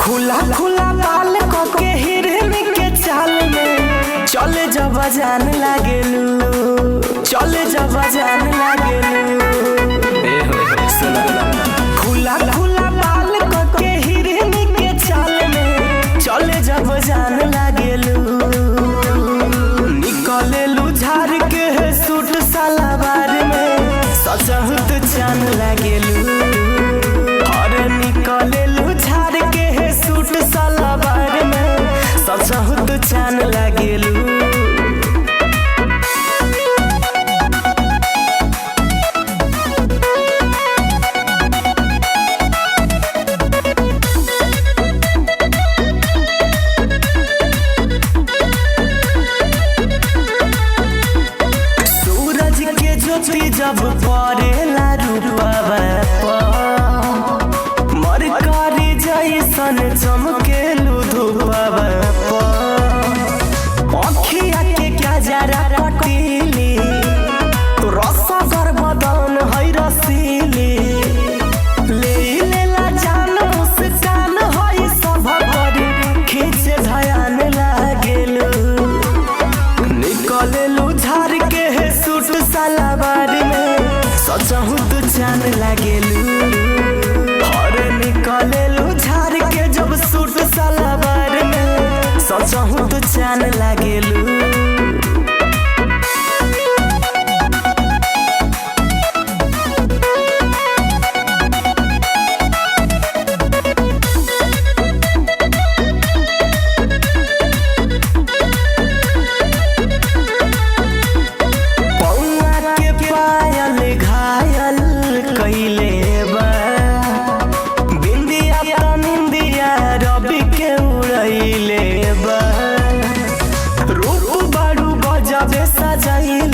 खुला खुला बाल के हिरन के चाल में चले जब जान लागेलू, चले जब जान लागेलू। खुला खुला बाल के हिरन के चाल में चले जब जान लागेलू। निकलेलू झाड़ के सूट सलवार में सचहुत जान लागेलू। अरे निकलेलू झाड़ के सूट सलवार में सचहुत जान लागेलू। जब पड़ेला रूपवा मरकरी जैसन चमकेलू धूपवा। अखिया के कजरा कटीली रसगर बदन है रसीली। ले लेला जान मुस्कान है सब बड़ी खींचे ध्यान लागेलू। निकलेलू झाड़ के सूट सलवार में सचहुत जान लागेलू। और निकलेलू झाड़ के जब सूट सलवार में सचहुत जान लागेलू। रूप बड़ू गजबे सजाइल